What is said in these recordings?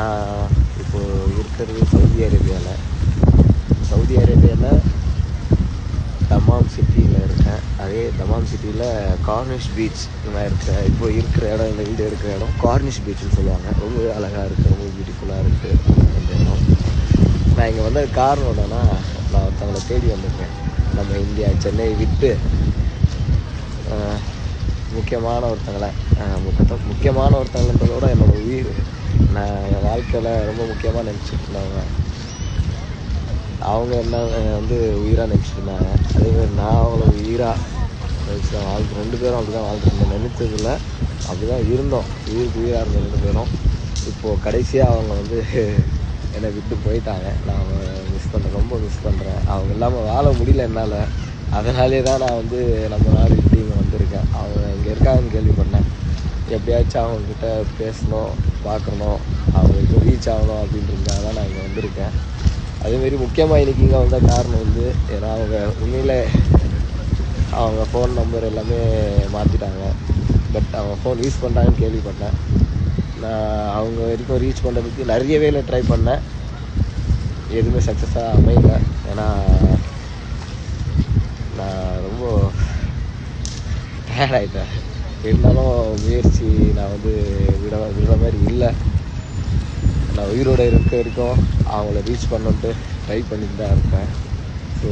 நான் இப்போது இருக்கிறது சவுதி அரேபியாவில் தமாம் சிட்டியில் இருக்கேன். அதே தமாம் சிட்டியில் கார்னிஷ் பீச் நான் இருக்கேன். இப்போ இருக்கிற இடம், இந்த வீடு இருக்கிற இடம் கார்னிஷ் பீச்சுன்னு சொல்லுவாங்க. ரொம்ப அழகாக இருக்குது, ரொம்ப பியூட்டிஃபுல்லாக இருக்குது இந்த இடம். நான் இங்கே வந்த காரணம் என்னன்னா, நான் ஒருத்தவங்களை தேடி வந்திருக்கேன். நம்ம இந்தியா சென்னை விட்டு முக்கியமான ஒருத்தங்களன்றதோட என்னோடய உயிர், நான் என் வாழ்க்கையில் ரொம்ப முக்கியமாக நினச்சிட்டு இருந்தாங்க. அவங்க என்ன வந்து உயிராக நினச்சிட்டு இருந்தாங்க. அதேமாதிரி நான் அவங்கள உயிராக நினச்சி தான் ரெண்டு பேரும் அப்படி தான் வாழ்ந்துருந்தோம். நினைத்ததில்ல, அப்படி தான் இருந்தோம். உயிருக்கு உயிராக இருந்த 2 பேரும். இப்போது கடைசியாக அவங்க வந்து என்னை விட்டு போயிட்டாங்க. நான் ரொம்ப மிஸ் பண்ணுறேன். அவங்க இல்லாமல் வாழ முடியல என்னால். அதனாலே தான் நான் வந்து நம்ம நாடு விட்டு இங்கே வந்திருக்கேன். அவங்க இங்கே இருக்காங்கன்னு கேள்விப்பட்டேன். எப்படியாச்சும் அவங்கக்கிட்ட பேசணும், பார்க்கணும், அவங்களுக்கு ரீச் ஆகணும் அப்படின்றதுக்காக தான் நான் இங்கே வந்திருக்கேன். அதேமாரி முக்கியமாக இன்றைக்கி இங்கே வந்த காரணம் வந்து, ஏன்னா அவங்க உண்மையில் அவங்க ஃபோன் நம்பர் எல்லாமே மாற்றிட்டாங்க. பட் அவங்க ஃபோன் யூஸ் பண்ணுறாங்கன்னு கேள்விப்பட்டேன். நான் அவங்க வரைக்கும் ரீச் பண்ணுறதுக்கு நிறைய வேலை ட்ரை பண்ணேன். எதுவுமே சக்ஸஸாக அமையல. ஏன்னா நான் ரொம்ப டயர்ட் ஆகிட்டேன். இருந்தாலும் முயற்சி நான் வந்து விடுற மாதிரி இல்லை. நான் உயிரோடு இருக்க வரைக்கும் அவங்கள ரீச் பண்ணிட்டு ட்ரை பண்ணிட்டு தான் இருப்பேன். ஸோ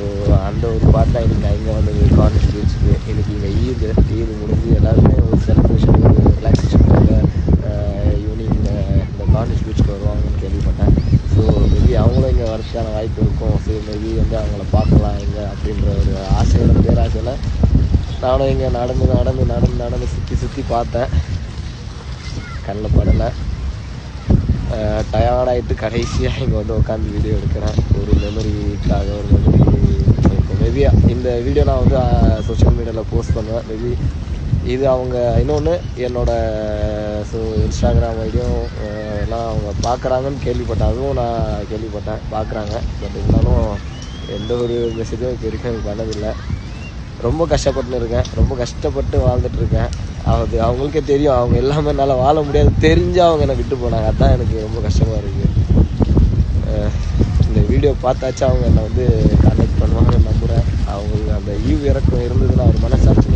அந்த ஒரு பார்ட்டாக இன்றைக்கி நான் இங்கே வந்தது கார்னிஷ் பீச்சுக்கு. இன்றைக்கி இங்கே ஈது முடிஞ்சு எல்லாருமே ஒரு செலிப்ரேஷன், ஒரு ரிலாக்ஸேஷனுக்காக ஈவினிங் இந்த கார்னிஷ் பீச்சுக்கு வருவாங்கன்னு கேள்விப்பட்டேன். ஸோ மேபி அவங்களும் இங்கே வரதுக்கான வாய்ப்பு இருக்கும். ஸோ மேபி வந்து அவங்கள பார்க்கலாம் இங்கே அப்படின்ற ஒரு ஆசையோட பேராசையில் நானும் இங்கே நடந்து சுற்றி பார்த்தேன். கண்ணில் படலை. டயர்டாகிட்டு கடைசியாக இங்கே வந்து உட்காந்து வீடியோ எடுக்கிறேன். ஒரு மெமரிக்காக, ஒரு மெமரி இருக்கும். மேபி இந்த வீடியோ நான் வந்து சோஷியல் மீடியாவில் போஸ்ட் பண்ணுவேன். மேபி இது அவங்க இன்னொன்று என்னோடய இன்ஸ்டாகிராம் ஐடியும் எல்லாம் அவங்க பார்க்குறாங்கன்னு கேள்விப்பட்டேன். அதுவும் நான் கேள்விப்பட்டேன், பார்க்குறாங்க. பட் இருந்தாலும் எந்த ஒரு மெசேஜும் இப்போ வரைக்கும் எனக்கு பண்ணதில்லை. ரொம்ப கஷ்டப்பட்டுன்னு இருக்கேன், ரொம்ப கஷ்டப்பட்டு வாழ்ந்துட்டுருக்கேன். அது அவங்களுக்கே தெரியும். அவங்க எல்லாமே என்னால் வாழ முடியாது தெரிஞ்சு அவங்க என்னை விட்டு போனாங்க. அதுதான் எனக்கு ரொம்ப கஷ்டமாக இருக்குது. இந்த வீடியோ பார்த்தாச்சும் அவங்க என்னை வந்து கான்டாக்ட் பண்ணுவாங்கன்னு நம்புகிறேன். அவங்களுக்கு அந்த ஈவு இறக்கம் இருந்ததுன்னா, ஒரு மனசாட்சி